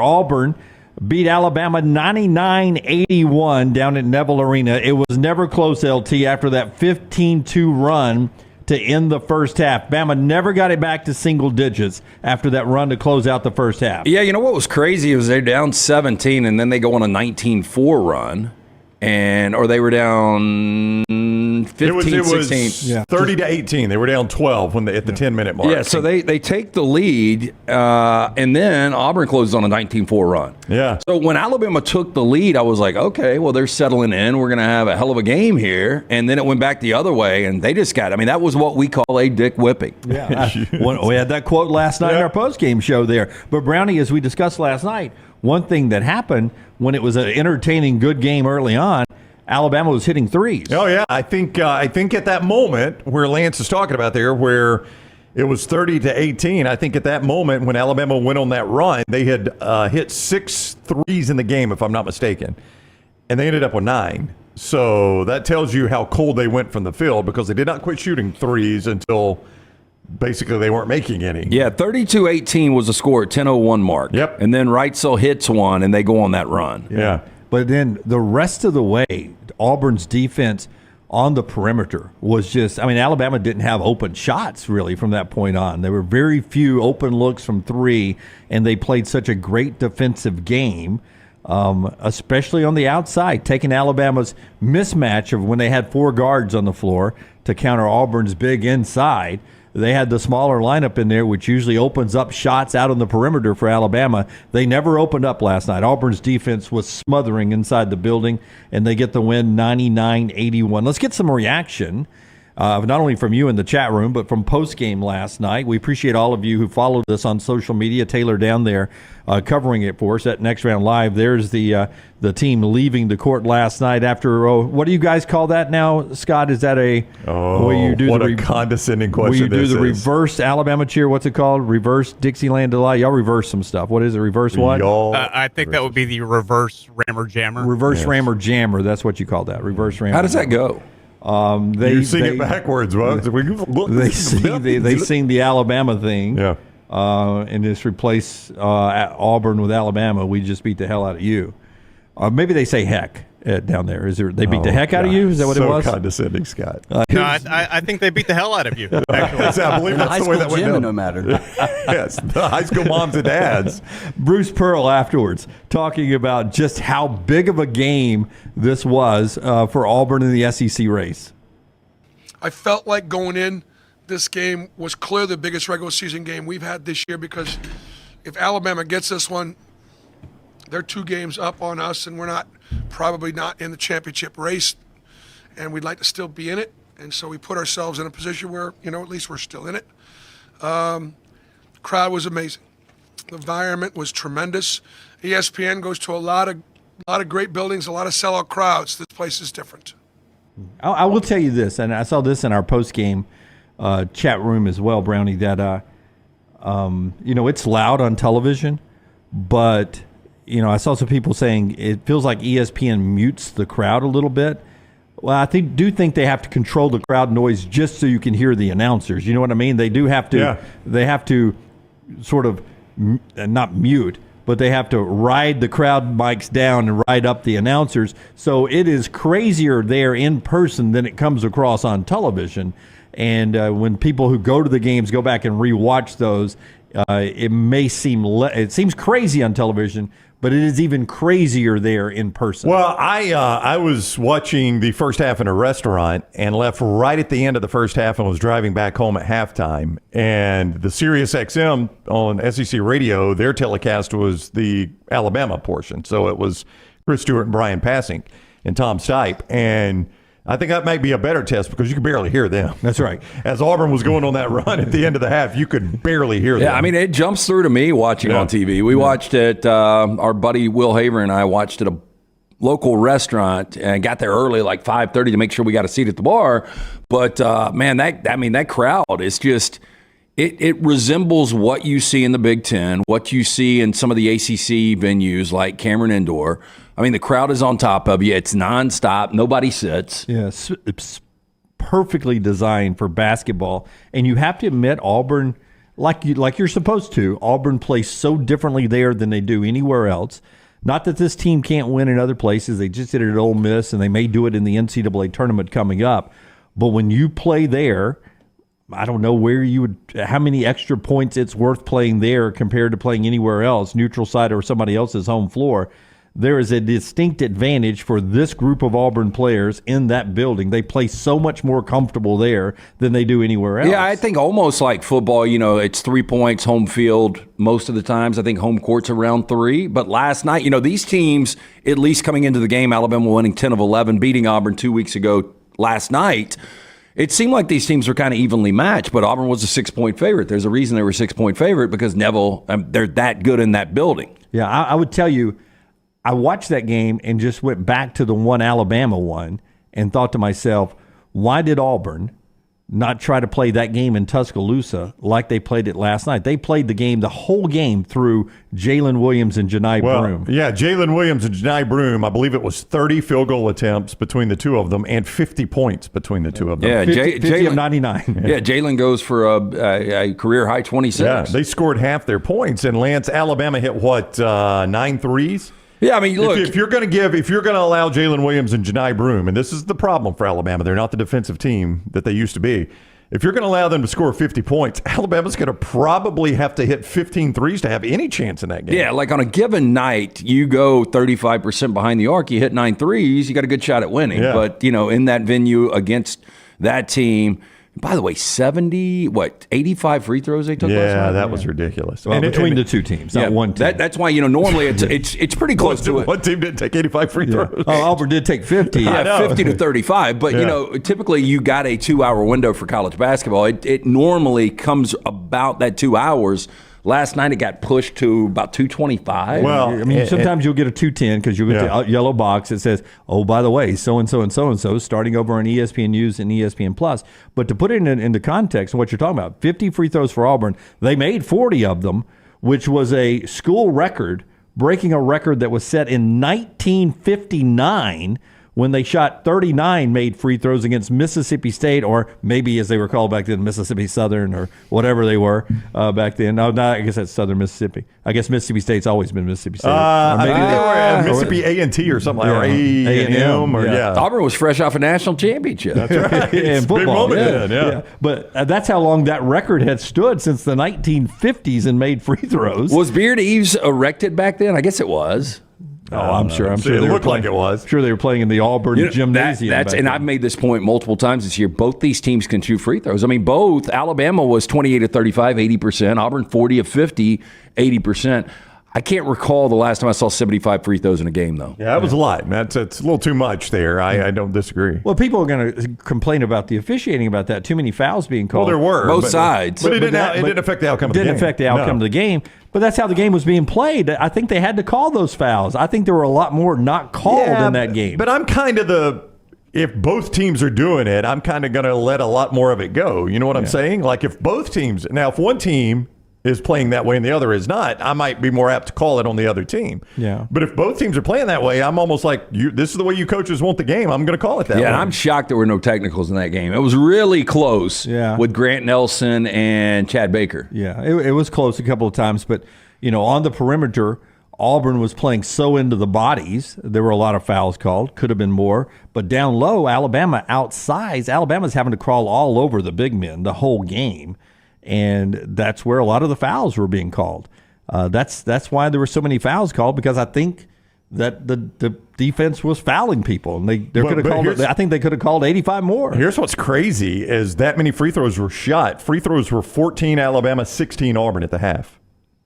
Auburn beat Alabama 99-81 down at Neville Arena. It was never close, LT, after that 15-2 run to end the first half. Bama never got it back to single digits after that run to close out the first half. Yeah, you know what was crazy was they're down 17, and then they go on a 19-4 run, or they were down 15, 16. 30-18. They were down 12 at the 10-minute mark. Yeah, so they take the lead, and then Auburn closes on a 19-4 run. Yeah. So when Alabama took the lead, I was like, okay, well, they're settling in. We're going to have a hell of a game here. And then it went back the other way, and they just got, that was what we call a dick whipping. Yeah. We had that quote last night in our postgame show there. But, Brownie, as we discussed last night, one thing that happened when it was an entertaining, good game early on, Alabama was hitting threes. Oh, yeah. I think at that moment where Lance is talking about there, where it was 30-18, I think at that moment when Alabama went on that run, they had hit 6 threes in the game, if I'm not mistaken, and they ended up with 9. So that tells you how cold they went from the field, because they did not quit shooting threes until basically they weren't making any. Yeah, 32-18 was the score at 10:01 mark. Yep. And then Reitzel hits one, and they go on that run. Yeah. But then the rest of the way, Auburn's defense on the perimeter was just, Alabama didn't have open shots really from that point on. There were very few open looks from three, and they played such a great defensive game, especially on the outside, taking Alabama's mismatch of when they had 4 guards on the floor to counter Auburn's big inside. They had the smaller lineup in there, which usually opens up shots out on the perimeter for Alabama. They never opened up last night. Auburn's defense was smothering inside the building, and they get the win 99-81. Let's get some reaction, not only from you in the chat room, but from post-game last night. We appreciate all of you who followed us on social media. Taylor down there covering it for us at Next Round Live. There's the team leaving the court last night after, what do you guys call that now, Scott? Is that a condescending question. Will you do the reverse Alabama cheer? What's it called? Reverse Dixieland Delight? Y'all reverse some stuff. What is it? Reverse what? I think that would be the reverse Rammer Jammer. Reverse Rammer Jammer. That's what you call that. Reverse Rammer. How does that go? You sing it backwards, bro. They sing the Alabama thing. Yeah. And just replace Auburn with Alabama. We just beat the hell out of you. Maybe they say heck down there. They beat the heck out of you? Is that what it was? So condescending, Scott. No, I think they beat the hell out of you. Actually. I believe that's the way that went down. No matter. Yes, the high school moms and dads. Bruce Pearl afterwards talking about just how big of a game this was for Auburn in the SEC race. I felt like going in, this game was clearly the biggest regular season game we've had this year, because if Alabama gets this one, they're 2 games up on us, and we're probably not in the championship race, and we'd like to still be in it. And so we put ourselves in a position where, at least we're still in it. The crowd was amazing. The environment was tremendous. ESPN goes to a lot of great buildings, a lot of sellout crowds. This place is different. I will tell you this, and I saw this in our post-game chat room as well, Brownie, that, it's loud on television, but, I saw some people saying it feels like ESPN mutes the crowd a little bit. Well, I do think they have to control the crowd noise just so you can hear the announcers. You know what I mean? They do have to. Yeah. They have to sort of not mute, but they have to ride the crowd mics down and ride up the announcers. So it is crazier there in person than it comes across on television. And when people who go to the games go back and rewatch those, it may seem it seems crazy on television, but it is even crazier there in person. Well, I was watching the first half in a restaurant and left right at the end of the first half and was driving back home at halftime. And the Sirius XM on SEC radio, their telecast was the Alabama portion. So it was Chris Stewart and Brian Passink and Tom Stipe. And I think that might be a better test because you could barely hear them. That's right. As Auburn was going on that run at the end of the half, you could barely hear them. Yeah, I mean, it jumps through to me watching on TV. We watched it, our buddy Will Haver and I watched at a local restaurant and got there early, like 5:30 to make sure we got a seat at the bar. But, man, that crowd is just – it resembles what you see in the Big Ten, what you see in some of the ACC venues like Cameron Indoor. I mean, the crowd is on top of you. It's nonstop. Nobody sits. Yes, it's perfectly designed for basketball. And you have to admit, Auburn like you're supposed to. Auburn plays so differently there than they do anywhere else. Not that this team can't win in other places. They just did it at Ole Miss, and they may do it in the NCAA tournament coming up. But when you play there, I don't know how many extra points it's worth playing there compared to playing anywhere else, neutral site or somebody else's home floor. There is a distinct advantage for this group of Auburn players in that building. They play so much more comfortable there than they do anywhere else. Yeah, I think almost like football, it's 3 points home field most of the times. I think home court's around 3. But last night, these teams, at least coming into the game, Alabama winning 10 of 11, beating Auburn 2 weeks ago last night, it seemed like these teams were kind of evenly matched, but Auburn was a 6-point favorite. There's a reason they were a 6-point favorite because Neville, they're that good in that building. Yeah, I would tell you, I watched that game and just went back to the one Alabama one and thought to myself, why did Auburn not try to play that game in Tuscaloosa like they played it last night? They played the whole game through Jalen Williams and Janai Broome. Yeah, Jalen Williams and Janai Broome, I believe it was 30 field goal attempts between the two of them and 50 points between the two of them. Yeah, 50 of 99. Yeah, Jalen goes for a career high 26. Yeah, they scored half their points, and Lance, Alabama hit 9 threes? Yeah, I mean, look. If you're going to allow Jalen Williams and Janai Broome, and this is the problem for Alabama, they're not the defensive team that they used to be. If you're going to allow them to score 50 points, Alabama's going to probably have to hit 15 threes to have any chance in that game. Yeah, like on a given night, you go 35% behind the arc, you hit 9 threes, you got a good shot at winning. Yeah. But, in that venue against that team, by the way, 85 free throws they took last night? Yeah, that was ridiculous. Well, between the two teams, not one team. That's why, normally it's pretty close to it. One team didn't take 85 free throws. Oh, Auburn did take 50. Yeah, 50 to 35. But, typically you got a 2-hour window for college basketball. It normally comes about that 2 hours. Last night it got pushed to about 225. Well, I mean, sometimes you'll get a 210 because you'll get the yellow box that says, oh, by the way, so-and-so and so-and-so starting over on ESPN News and ESPN Plus. But to put it into context and what you're talking about, 50 free throws for Auburn, they made 40 of them, which was a school record, breaking a record that was set in 1959 when they shot 39 made free throws against Mississippi State, or maybe as they were called back then, Mississippi Southern or whatever they were back then. No, I guess that's Southern Mississippi. I guess Mississippi State's always been Mississippi State. I think they were at Mississippi A&T or something, or A&M. Auburn was fresh off a national championship. That's right. In football. Big moment then. But that's how long that record had stood, since the 1950s, and made free throws. Was Beard Eves erected back then? I guess it was. Oh, I'm sure. It they looked were like it was. Sure, they were playing in the Auburn gymnasium. And I've made this point multiple times this year. Both these teams can shoot free throws. I mean, both. Alabama was 28 of 35, 80%. Auburn 40 of 50, 80%. I can't recall the last time I saw 75 free throws in a game, though. Yeah, that was a lot. It's a little too much there. I don't disagree. Well, people are going to complain about the officiating about that. Too many fouls being called. Well, there were. Both sides. But it didn't affect the outcome of the game. It didn't affect the outcome of the game. But that's how the game was being played. I think they had to call those fouls. I think there were a lot more not called in that game. But I'm kind of if both teams are doing it, I'm kind of going to let a lot more of it go. You know what I'm saying? Like if both teams, now if one team is playing that way and the other is not, I might be more apt to call it on the other team. Yeah. But if both teams are playing that way, I'm almost like, this is the way you coaches want the game. I'm going to call it that way. Yeah, and I'm shocked there were no technicals in that game. It was really close with Grant Nelson and Chad Baker. Yeah, it was close a couple of times. But, on the perimeter, Auburn was playing so into the bodies. There were a lot of fouls called. Could have been more. But down low, Alabama outsides. Alabama's having to crawl all over the big men the whole game. And that's where a lot of the fouls were being called. That's why there were so many fouls called, because I think that the defense was fouling people, and they could have called. I think they could have called 85 more. Here's what's crazy: is that many free throws were shot. Free throws were 14 Alabama, 16 Auburn at the half.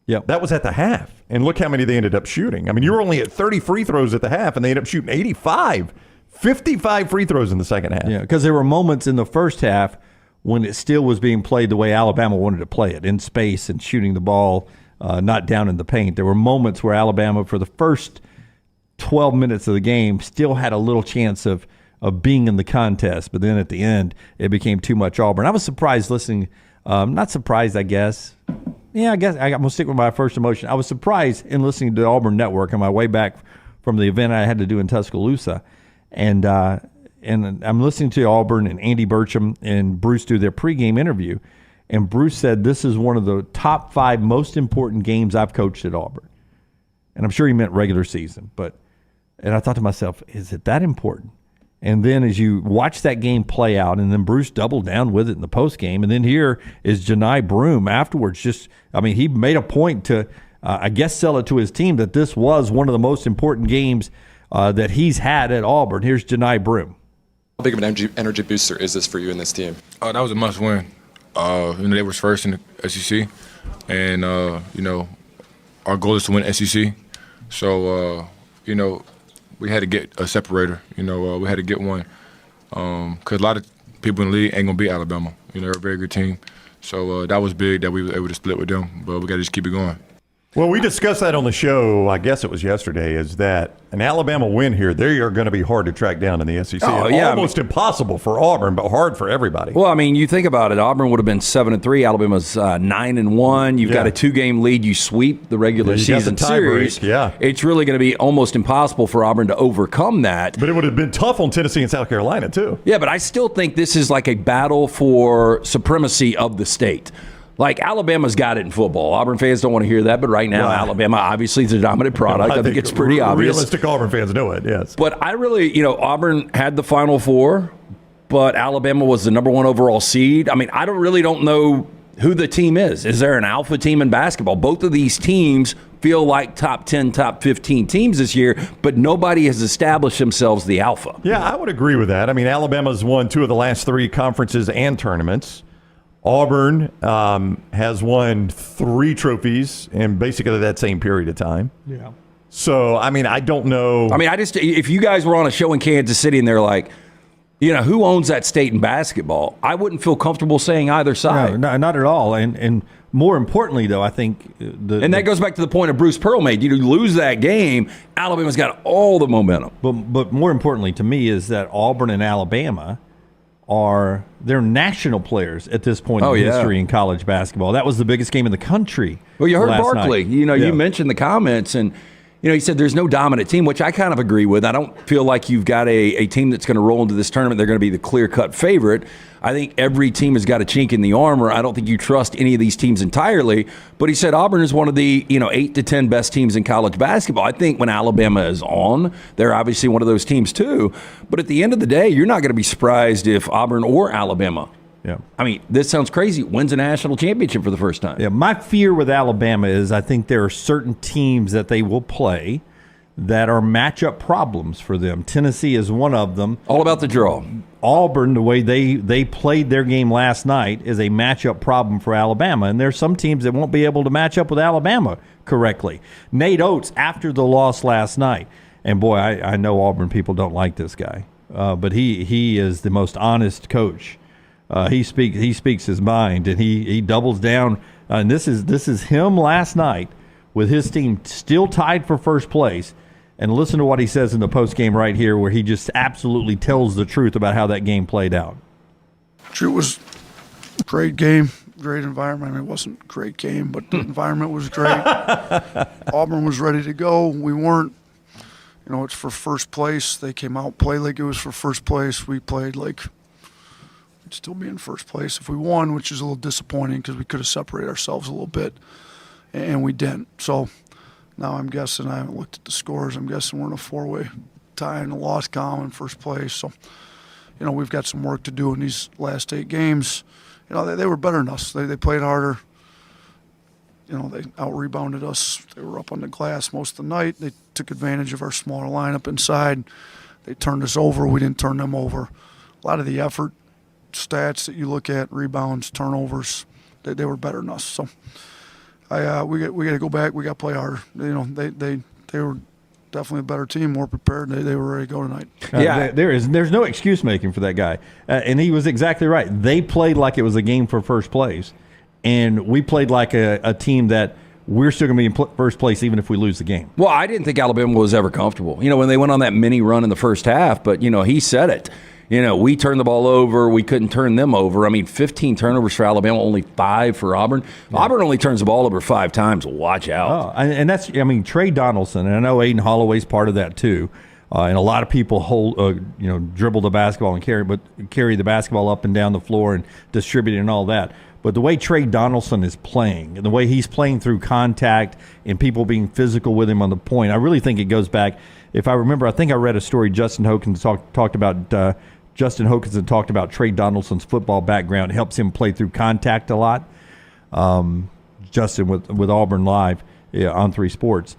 Yeah, that was at the half, and look how many they ended up shooting. I mean, you were only at 30 free throws at the half, and they ended up shooting 85, 55 free throws in the second half. Yeah, because there were moments in the first half when it still was being played the way Alabama wanted to play it, in space and shooting the ball not down in the paint. There were moments where Alabama, for the first 12 minutes of the game, still had a little chance of being in the contest. But then at the end, it became too much Auburn. I was surprised listening. Not surprised, I guess. Yeah, I guess I'm going to stick with my first emotion. I was surprised in listening to the Auburn Network on my way back from the event I had to do in Tuscaloosa. And I'm listening to Auburn and Andy Burcham and Bruce do their pregame interview, And Bruce said, this is one of the top 5 most important games I've coached at Auburn. And I'm sure he meant regular season. And I thought to myself, is it that important? And then as you watch that game play out, and then Bruce doubled down with it in the post game, and then here is Janai Broome afterwards. He made a point to, I guess, sell it to his team that this was one of the most important games that he's had at Auburn. Here's Janai Broome. How big of an energy booster is this for you and this team? That was a must-win. They was first in the SEC, and our goal is to win SEC. So we had to get a separator. We had to get one because a lot of people in the league ain't gonna beat Alabama. They're a very good team. So that was big that we were able to split with them. But we got to just keep it going. Well, we discussed that on the show, I guess it was yesterday, is that an Alabama win here, they are going to be hard to track down in the SEC. Oh, yeah, almost impossible for Auburn, but hard for everybody. Well, you think about it. Auburn would have been 7-3. Alabama's 9-1. You've got a 2-game lead. You sweep the regular season series. It's really going to be almost impossible for Auburn to overcome that. But it would have been tough on Tennessee and South Carolina, too. Yeah, but I still think this is like a battle for supremacy of the state. Like, Alabama's got it in football. Auburn fans don't want to hear that, but right now, Alabama obviously is a dominant product. I think it's pretty obvious. Realistic Auburn fans know it, yes. But I really, Auburn had the Final Four, but Alabama was the number 1 overall seed. I don't know who the team is. Is there an alpha team in basketball? Both of these teams feel like top 10, top 15 teams this year, but nobody has established themselves the alpha. Yeah, I would agree with that. Alabama's won 2 of the last 3 conferences and tournaments. Auburn has won 3 trophies in basically that same period of time. Yeah. So, I don't know. If you guys were on a show in Kansas City and they're like, who owns that state in basketball, I wouldn't feel comfortable saying either side. No, not at all. And more importantly, though, I think that goes back to the point of Bruce Pearl made. You lose that game, Alabama's got all the momentum. But more importantly to me is that Auburn and Alabama they're national players at this point in history in college basketball. That was the biggest game in the country. Well, you heard Barkley. Night. You mentioned the comments, and he said there's no dominant team, which I kind of agree with. I don't feel like you've got a team that's going to roll into this tournament. They're going to be the clear-cut favorite. I think every team has got a chink in the armor. I don't think you trust any of these teams entirely. But he said Auburn is one of the 8 to 10 best teams in college basketball. I think when Alabama is on, they're obviously one of those teams too. But at the end of the day, you're not going to be surprised if Auburn or Alabama, this sounds crazy, wins a national championship for the first time. Yeah, my fear with Alabama is I think there are certain teams that they will play that are matchup problems for them. Tennessee is one of them. All about the draw. Auburn, the way they played their game last night, is a matchup problem for Alabama. And there's some teams that won't be able to match up with Alabama correctly. Nate Oats, after the loss last night, and boy, I know Auburn people don't like this guy, but he is the most honest coach. He speaks his mind, and he doubles down. And this is him last night with his team still tied for first place. And listen to what he says in the postgame right here, where he just absolutely tells the truth about how that game played out. It was a great game, great environment. It wasn't a great game, but the environment was great. Auburn was ready to go. We weren't. It's for first place. They came out, played like it was for first place. We played like we'd still be in first place if we won, which is a little disappointing because we could have separated ourselves a little bit, and we didn't. So now I'm guessing, I haven't looked at the scores, I'm guessing we're in a 4-way tie in the loss column in first place. So, we've got some work to do in these last 8 games. They were better than us. They played harder. They out-rebounded us. They were up on the glass most of the night. They took advantage of our smaller lineup inside. They turned us over. We didn't turn them over. A lot of the effort stats that you look at, rebounds, turnovers, they were better than us. So we got to go back. We got to play harder. They were definitely a better team, more prepared. They were ready to go tonight. There's no excuse making for that guy, and he was exactly right. They played like it was a game for first place, and we played like a team that we're still going to be in first place even if we lose the game. Well, I didn't think Alabama was ever comfortable. When they went on that mini run in the first half, but he said it. We turned the ball over. We couldn't turn them over. 15 turnovers for Alabama, only 5 for Auburn. Yeah. Auburn only turns the ball over 5 times. Watch out. Oh, and that's, Trey Donaldson, and I know Aiden Holloway's part of that too. And a lot of people dribble the basketball and carry the basketball up and down the floor and distribute it and all that. But the way Trey Donaldson is playing and the way he's playing through contact and people being physical with him on the point, I really think it goes back. If I remember, I think I read a story Justin Hokanson talked about. Justin Hokanson talked about Trey Donaldson's football background. It helps him play through contact a lot. Justin with Auburn Live on 3 Sports.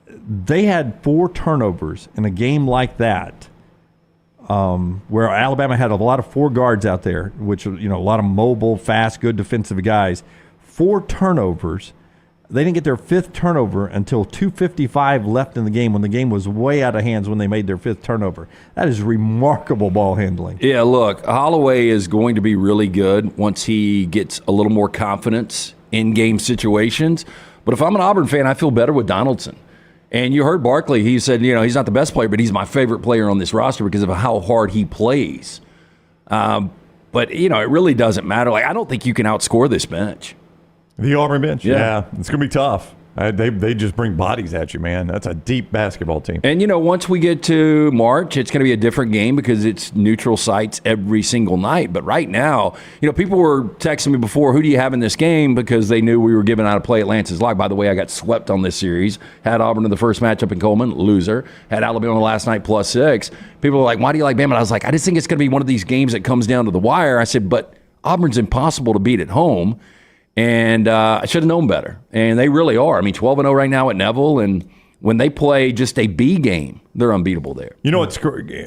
They had 4 turnovers in a game like that, where Alabama had a lot of 4 guards out there, which, a lot of mobile, fast, good defensive guys. 4 turnovers. They didn't get their 5th turnover until 2:55 left in the game, when the game was way out of hands when they made their 5th turnover. That is remarkable ball handling. Yeah, look, Holloway is going to be really good once he gets a little more confidence in game situations. But if I'm an Auburn fan, I feel better with Donaldson. And you heard Barkley. He said, he's not the best player, but he's my favorite player on this roster because of how hard he plays. But, it really doesn't matter. Like, I don't think you can outscore this bench. The Auburn bench, Yeah. it's going to be tough. They just bring bodies at you, man. That's a deep basketball team. And, once we get to March, it's going to be a different game because it's neutral sites every single night. But right now, people were texting me before, who do you have in this game? Because they knew we were giving out a play at Lance's Lock. By the way, I got swept on this series. Had Auburn in the first matchup in Coleman, loser. Had Alabama last night +6. People were like, why do you like Bama? And I was like, I just think it's going to be one of these games that comes down to the wire. I said, but Auburn's impossible to beat at home. And I should have known better. And they really are. I mean, 12-0 right now at Neville. And when they play just a B game, they're unbeatable there.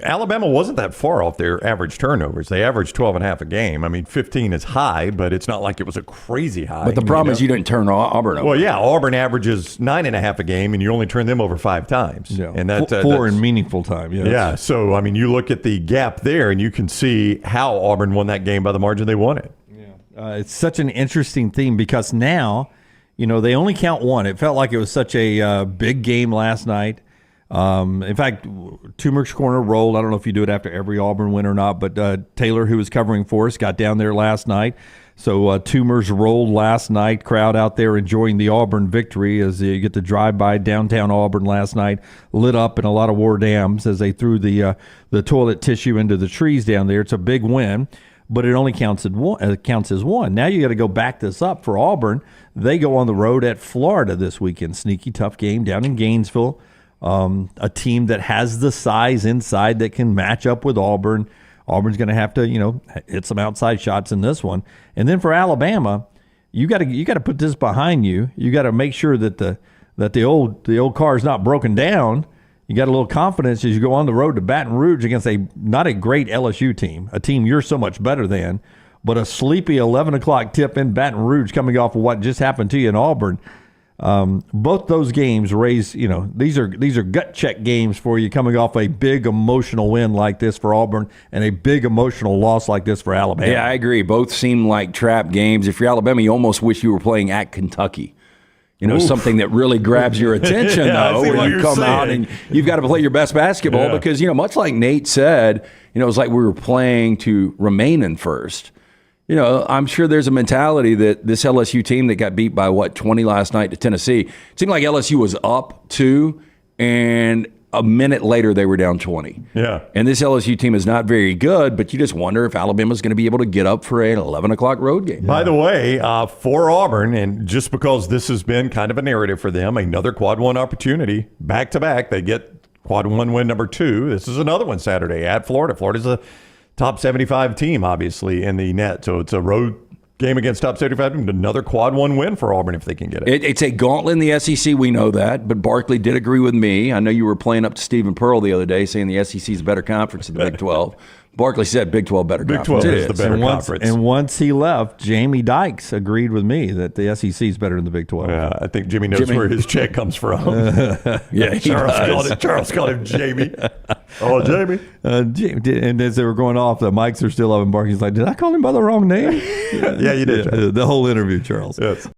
Alabama wasn't that far off their average turnovers. They averaged 12.5 a game. I mean, 15 is high, but it's not like it was a crazy high. But the problem is you didn't turn Auburn over. Well, yeah, Auburn averages 9.5 a game, and you only turn them over 5 times. Yeah. And that's 4 in meaningful time. Yes. Yeah, so, I mean, you look at the gap there, and you can see how Auburn won that game by the margin they won it. It's such an interesting thing because now, they only count 1. It felt like it was such a big game last night. In fact, Toomer's Corner rolled. I don't know if you do it after every Auburn win or not, but Taylor, who was covering for us, got down there last night. So Toomer's rolled last night. Crowd out there enjoying the Auburn victory as you get to drive by downtown Auburn last night, lit up in a lot of war dams as they threw the toilet tissue into the trees down there. It's a big win. But it only counts as 1. Now you got to go back this up for Auburn. They go on the road at Florida this weekend. Sneaky, tough game down in Gainesville. A team that has the size inside that can match up with Auburn. Auburn's going to have to, hit some outside shots in this one. And then for Alabama, you got to put this behind you. You got to make sure that the old car is not broken down. You got a little confidence as you go on the road to Baton Rouge against not a great LSU team, a team you're so much better than, but a sleepy 11 o'clock tip in Baton Rouge coming off of what just happened to you in Auburn. Both those games raise, these are gut check games for you coming off a big emotional win like this for Auburn and a big emotional loss like this for Alabama. Yeah, I agree. Both seem like trap games. If you're Alabama, you almost wish you were playing at Kentucky. Something that really grabs your attention, though, where you come out and you've got to play your best basketball because, much like Nate said, it's like we were playing to remain in first. I'm sure there's a mentality that this LSU team that got beat by, 20 last night to Tennessee, it seemed like LSU was up 2, and a minute later they were down 20. Yeah. And this LSU team is not very good, but you just wonder if Alabama's going to be able to get up for an 11 o'clock road game. By the way, for Auburn, and just because this has been kind of a narrative for them, another quad 1 opportunity, back-to-back, they get quad 1 win number 2. This is another one Saturday at Florida. Florida's a top 75 team, obviously, in the net, so it's a road game against top 75, another quad 1 win for Auburn if they can get it. It's a gauntlet in the SEC, we know that, but Barkley did agree with me. I know you were playing up to Stephen Pearl the other day saying the SEC is a better conference than the Big 12. Barkley said Big 12 better Big conference. 12 is the better conference. And once he left, Jamie Dykes agreed with me that the SEC is better than the Big 12. Yeah, I think Jimmy knows where his check comes from. Yeah, Charles called him Jamie. Oh, Jamie. And as they were going off, the mics are still up, and Barkley's like, did I call him by the wrong name? Yeah, you did. The whole interview, Charles. Yes.